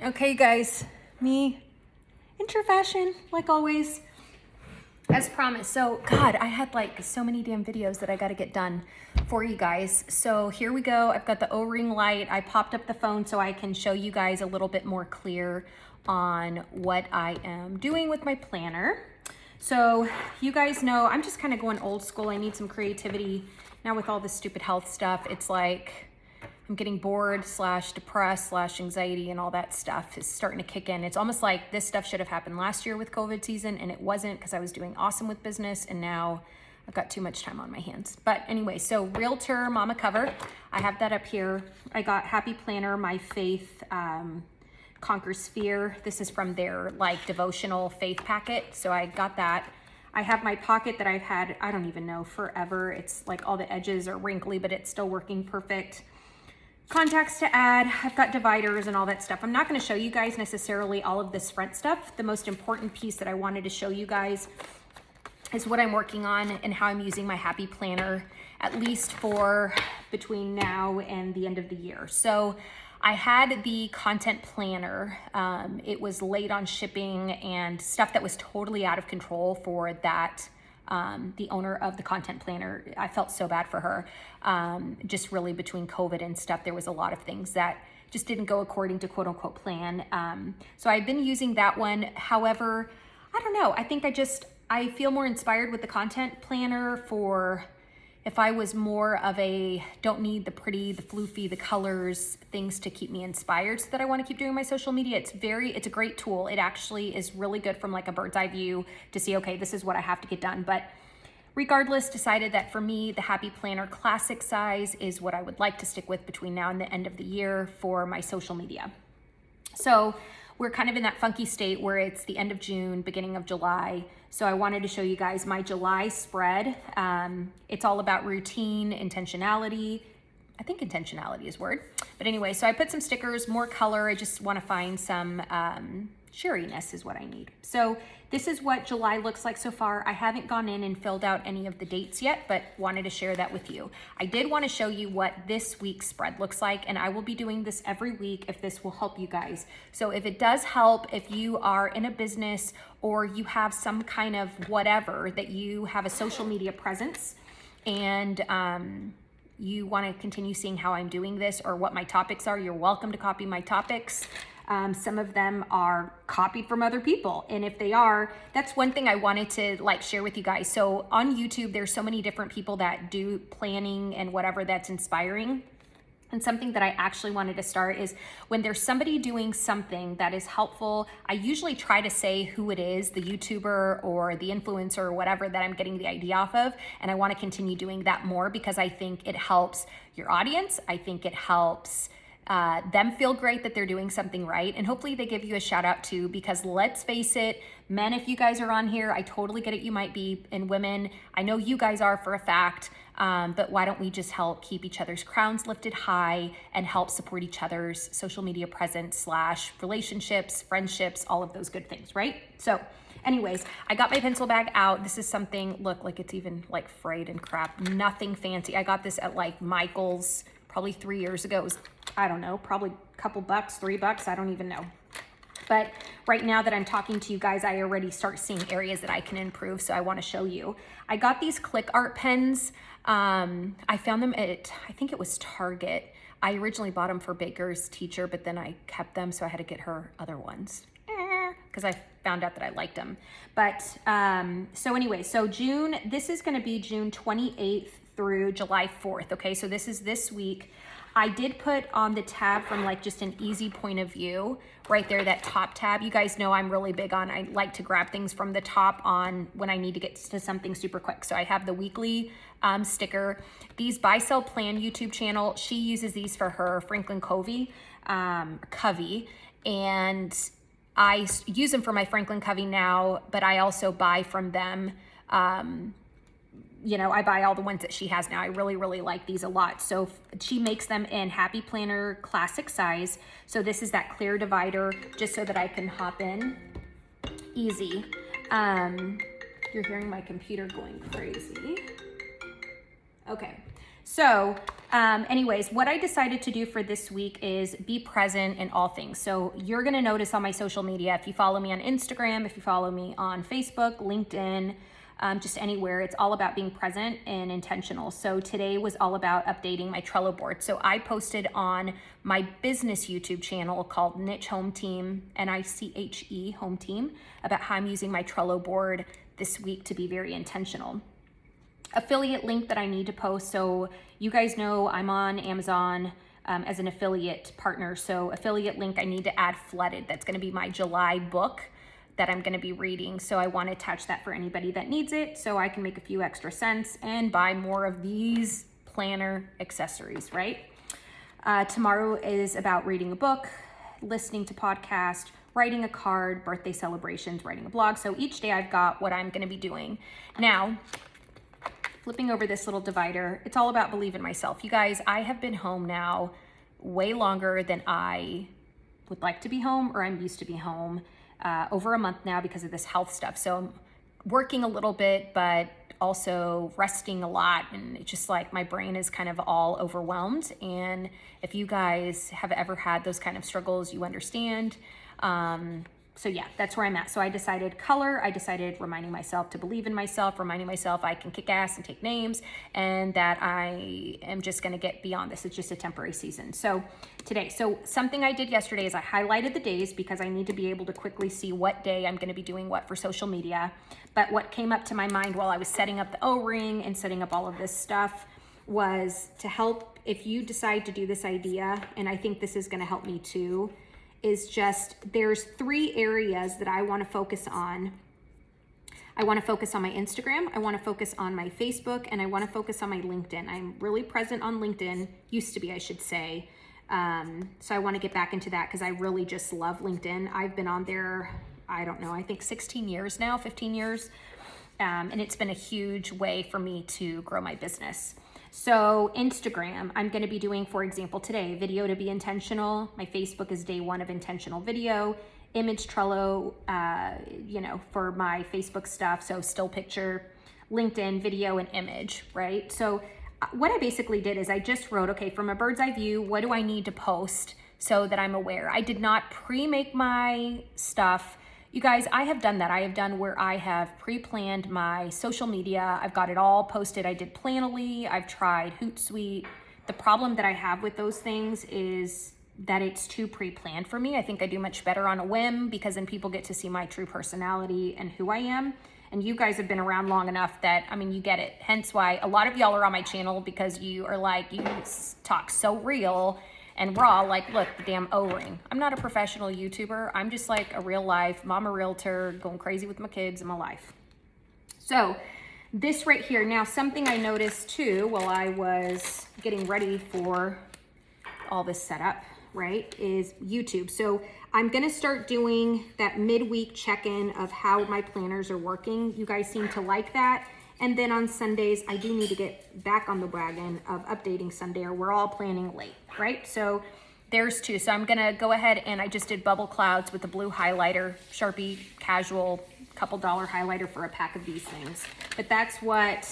Okay guys, me, intro fashion, like always, as promised. So God, I had like so many damn videos that I gotta get done for you guys. So here we go. I've got the O-ring light. I popped up the phone so I can show you guys a little bit more clear on what I am doing with my planner. So you guys know, I'm just kind of going old school. I need some creativity. Now with all this stupid health stuff, it's like, I'm getting bored / depressed / anxiety and all that stuff is starting to kick in. It's almost like this stuff should have happened last year with COVID season and it wasn't because I was doing awesome with business and now I've got too much time on my hands. But anyway, so Realtor Mama cover, I have that up here. I got Happy Planner, My Faith Conquers Fear. This is from their like devotional faith packet. So I got that. I have my pocket that I've had, I don't even know, forever. It's like all the edges are wrinkly, but it's still working perfect. Contacts to add, I've got dividers and all that stuff. I'm not gonna show you guys necessarily all of this front stuff. The most important piece that I wanted to show you guys is what I'm working on and how I'm using my Happy Planner, at least for between now and the end of the year. So I had the content planner. It was late on shipping and stuff that was totally out of control for that the owner of the content planner. I felt so bad for her. Just really between COVID and stuff, there was a lot of things that just didn't go according to quote unquote plan. So I've been using that one. However, I don't know. I think I feel more inspired with the content planner for if I was more of a don't need the pretty, the floofy, the colors, things to keep me inspired so that I want to keep doing my social media. It's a great tool. It actually is really good from like a bird's eye view to see, okay, this is what I have to get done. But regardless, decided that for me, the Happy Planner classic size is what I would like to stick with between now and the end of the year for my social media. So we're kind of in that funky state where it's the end of June, beginning of July. So I wanted to show you guys my July spread. It's all about routine, intentionality. I think intentionality is word. But anyway, so I put some stickers, more color. I just want to find some cheeriness is what I need. So this is what July looks like so far. I haven't gone in and filled out any of the dates yet, but wanted to share that with you. I did want to show you what this week's spread looks like, and I will be doing this every week if this will help you guys. So if it does help, if you are in a business or you have some kind of whatever that you have a social media presence and you want to continue seeing how I'm doing this or what my topics are, you're welcome to copy my topics. Some of them are copied from other people. And if they are, that's one thing I wanted to like share with you guys. So on YouTube, there's so many different people that do planning and whatever that's inspiring. And something that I actually wanted to start is when there's somebody doing something that is helpful, I usually try to say who it is, the YouTuber or the influencer or whatever that I'm getting the idea off of. And I want to continue doing that more because I think it helps your audience. I think it helps them feel great that they're doing something right. And hopefully they give you a shout out too, because let's face it, men, if you guys are on here, I totally get it. You might be, and women, I know you guys are for a fact. But why don't we just help keep each other's crowns lifted high and help support each other's social media presence / relationships, friendships, all of those good things, right? So anyways, I got my pencil bag out. This is something, look, like it's even like frayed and crap, nothing fancy. I got this at like Michael's probably 3 years ago. It was, I don't know, probably a couple bucks, $3, I don't even know. But right now that I'm talking to you guys, I already start seeing areas that I can improve. So I want to show you. I got these click art pens. I found them at, I think it was Target. I originally bought them for Baker's teacher, but then I kept them. So I had to get her other ones because I found out that I liked them. But so anyway, so June, this is going to be June 28th through July 4th. Okay, so this is this week. I did put on the tab from like just an easy point of view right there, that top tab. You guys know I'm really big on, I like to grab things from the top on when I need to get to something super quick. So I have the weekly sticker. These Buy Sell Plan YouTube channel, she uses these for her Franklin Covey, and I use them for my Franklin Covey now, but I also buy from them. You know, I buy all the ones that she has now. I really, really like these a lot. So she makes them in Happy Planner classic size. So this is that clear divider, just so that I can hop in easy. You're hearing my computer going crazy. Okay, so Anyways, what I decided to do for this week is be present in all things. So you're going to notice on my social media, if you follow me on Instagram, if you follow me on Facebook, LinkedIn, just anywhere, it's all about being present and intentional. So today was all about updating my Trello board. So I posted on my business YouTube channel called Niche Home Team, NICHE Home Team, about how I'm using my Trello board this week to be very intentional. Affiliate link that I need to post. So you guys know I'm on Amazon as an affiliate partner. So affiliate link, I need to add Flooded. That's going to be my July book that I'm going to be reading. So I want to attach that for anybody that needs it so I can make a few extra cents and buy more of these planner accessories, right? Tomorrow is about reading a book, listening to podcast, writing a card, birthday celebrations, writing a blog. So each day I've got what I'm going to be doing. Now, flipping over this little divider, it's all about believe in myself. You guys, I have been home now way longer than I would like to be home, or I'm used to be home. Over a month now because of this health stuff. So I'm working a little bit, but also resting a lot. And it's just like my brain is kind of all overwhelmed. And if you guys have ever had those kind of struggles, you understand. So yeah, that's where I'm at. So I decided color, I decided reminding myself to believe in myself, reminding myself I can kick ass and take names, and that I am just gonna get beyond this. It's just a temporary season. So today, so something I did yesterday is I highlighted the days because I need to be able to quickly see what day I'm gonna be doing what for social media. But what came up to my mind while I was setting up the O-ring and setting up all of this stuff was to help if you decide to do this idea, and I think this is gonna help me too, is just there's 3 areas that I want to focus on. I want to focus on my Instagram, I want to focus on my Facebook, and I want to focus on my LinkedIn. I'm really present on LinkedIn, used to be, I should say. So I want to get back into that because I really just love LinkedIn. I've been on there, I don't know, I think 16 years now, 15 years. And it's been a huge way for me to grow my business. So Instagram, I'm going to be doing, for example, today, video to be intentional. My Facebook is day 1 of intentional video. Image Trello, for my Facebook stuff. So still picture, LinkedIn, video, and image, right? So what I basically did is I just wrote, okay, from a bird's eye view, what do I need to post so that I'm aware? I did not pre-make my stuff. You guys, I have done that. I have done where I have pre-planned my social media. I've got it all posted. I did Planoly. I've tried Hootsuite. The problem that I have with those things is that it's too pre-planned for me. I think I do much better on a whim because then people get to see my true personality and who I am. And you guys have been around long enough that, I mean, you get it. Hence why a lot of y'all are on my channel because you are like, you talk so real and raw, like, look, the damn O-ring. I'm not a professional YouTuber. I'm just like a real life mama realtor going crazy with my kids in my life. So this right here, now something I noticed too while I was getting ready for all this setup, right, is YouTube. So I'm gonna start doing that midweek check-in of how my planners are working. You guys seem to like that. And then on Sundays, I do need to get back on the wagon of updating Sunday, or we're all planning late, right? So there's 2. So I'm gonna go ahead and I just did bubble clouds with the blue highlighter, Sharpie casual, couple dollar highlighter for a pack of these things. But that's what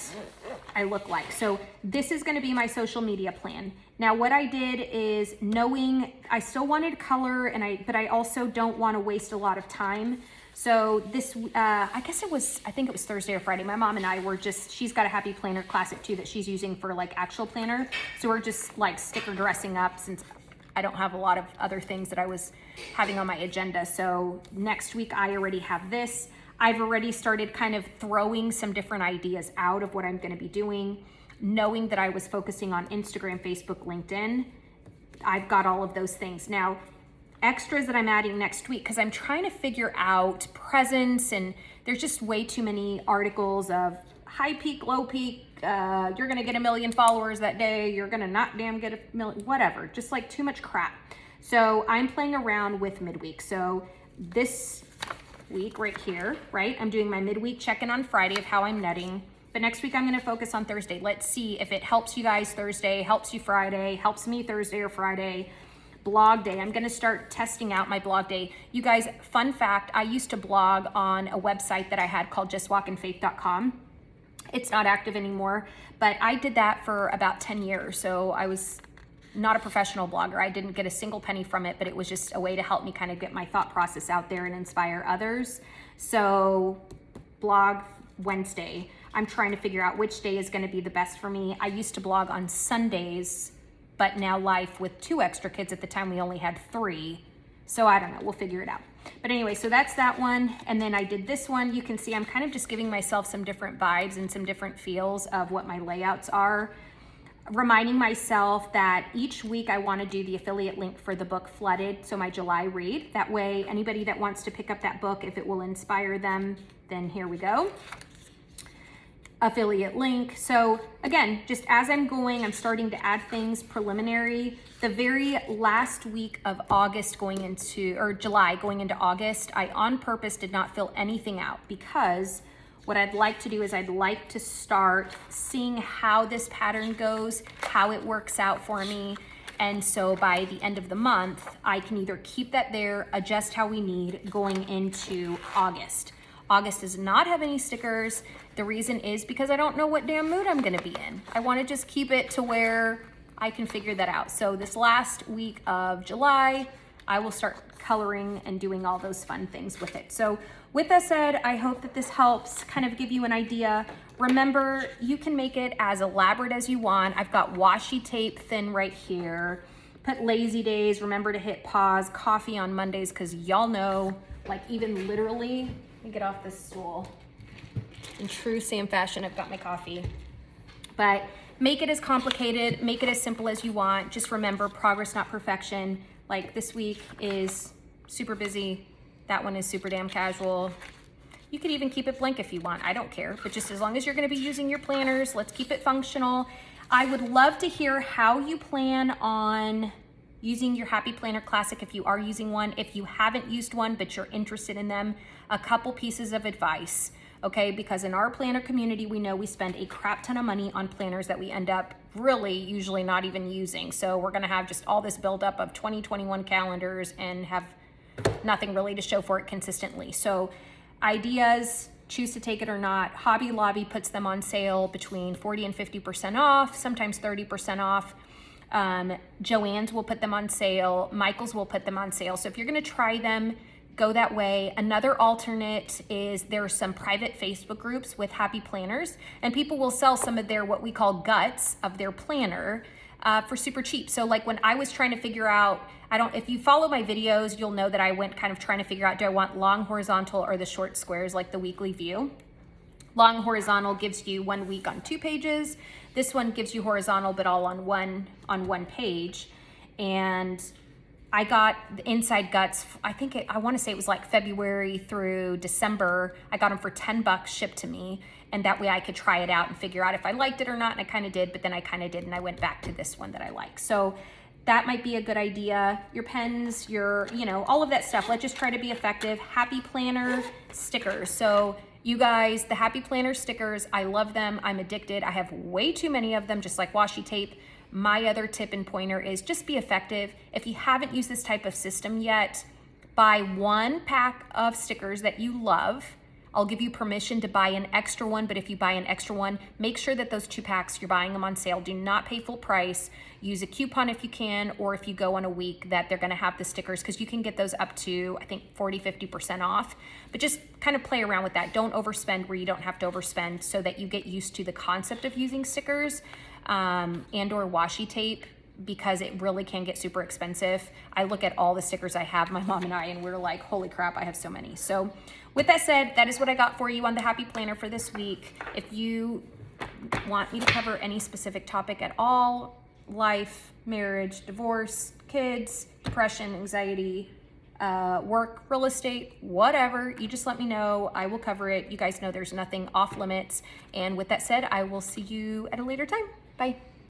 I look like. So this is gonna be my social media plan. Now what I did is knowing I still wanted color, but I also don't wanna waste a lot of time. So this, I think it was Thursday or Friday. My mom and I were she's got a Happy Planner Classic too that she's using for like actual planner. So we're just like sticker dressing up since I don't have a lot of other things that I was having on my agenda. So next week I already have this. I've already started kind of throwing some different ideas out of what I'm gonna be doing, knowing that I was focusing on Instagram, Facebook, LinkedIn. I've got all of those things. Now, extras that I'm adding next week because I'm trying to figure out presence, and there's just way too many articles of high peak, low peak, you're gonna get 1 million followers that day, you're gonna not damn get 1 million, whatever, just like too much crap. So I'm playing around with midweek. So this week right here, right, I'm doing my midweek check-in on Friday of how I'm netting. But next week I'm gonna focus on Thursday. Let's see if it helps you guys Thursday, helps you Friday, helps me Thursday or Friday. Blog day, I'm gonna start testing out my blog day. You guys, fun fact, I used to blog on a website that I had called justwalkinfaith.com. It's not active anymore, but I did that for about 10 years. So I was not a professional blogger. I didn't get a single penny from it, but it was just a way to help me kind of get my thought process out there and inspire others. So blog Wednesday, I'm trying to figure out which day is going to be the best for me. I used to blog on Sundays, but now life with 2 extra kids, at the time we only had 3. So I don't know, we'll figure it out. But anyway, so that's that one. And then I did this one. You can see I'm kind of just giving myself some different vibes and some different feels of what my layouts are. Reminding myself that each week I want to do the affiliate link for the book Flooded, so my July read. That way, anybody that wants to pick up that book, if it will inspire them, then here we go. Affiliate link. So again, just as I'm going, I'm starting to add things preliminary. The very last week of August going into, or July going into August, I on purpose did not fill anything out, because what I'd like to do is I'd like to start seeing how this pattern goes, how it works out for me. And so by the end of the month, I can either keep that there, adjust how we need going into August. August does not have any stickers. The reason is because I don't know what damn mood I'm gonna be in. I wanna just keep it to where I can figure that out. So this last week of July, I will start coloring and doing all those fun things with it. So with that said, I hope that this helps kind of give you an idea. Remember, you can make it as elaborate as you want. I've got washi tape thin right here. Put lazy days, remember to hit pause, coffee on Mondays, because y'all know, like even literally, let me get off this stool. In true Sam fashion, I've got my coffee. But make it as complicated, make it as simple as you want. Just remember, progress, not perfection. Like this week is super busy. That one is super damn casual. You could even keep it blank if you want, I don't care. But just as long as you're gonna be using your planners, let's keep it functional. I would love to hear how you plan on using your Happy Planner Classic if you are using one. If you haven't used one, but you're interested in them, a couple pieces of advice, okay? Because in our planner community, we know we spend a crap ton of money on planners that we end up really usually not even using. So we're gonna have just all this buildup of 2021 calendars and have nothing really to show for it consistently. So ideas, choose to take it or not. Hobby Lobby puts them on sale between 40 and 50% off, sometimes 30% off. Joann's will put them on sale. Michael's will put them on sale. So if you're gonna try them, go that way. Another alternate is there are some private Facebook groups with happy planners, and people will sell some of their what we call guts of their planner for super cheap. So like when I was trying to figure out, if you follow my videos, you'll know that I went kind of trying to figure out, do I want long horizontal or the short squares like the weekly view? Long horizontal gives you 1 week on 2 pages. This one gives you horizontal, but all on one page. And I got the inside guts, I want to say it was like February through December. I got them for $10 shipped to me. And that way I could try it out and figure out if I liked it or not. And I kind of did, but then I kind of did. And I went back to this one that I like. So that might be a good idea. Your pens, all of that stuff. Let's just try to be effective. Happy Planner stickers. So you guys, the Happy Planner stickers, I love them. I'm addicted. I have way too many of them, just like washi tape. My other tip and pointer is just be effective. If you haven't used this type of system yet, buy 1 pack of stickers that you love. I'll give you permission to buy an extra one, but if you buy an extra one, make sure that those 2 packs, you're buying them on sale. Do not pay full price. Use a coupon if you can, or if you go on a week that they're gonna have the stickers, because you can get those up to, I think, 40, 50% off. But just kind of play around with that. Don't overspend where you don't have to overspend, so that you get used to the concept of using stickers and or washi tape, because it really can get super expensive. I look at all the stickers I have, my mom and I, and we're like, holy crap, I have so many. So with that said, that is what I got for you on the Happy Planner for this week. If you want me to cover any specific topic at all, life, marriage, divorce, kids, depression, anxiety, work, real estate, whatever, you just let me know. I will cover it. You guys know there's nothing off limits. And with that said, I will see you at a later time. Bye.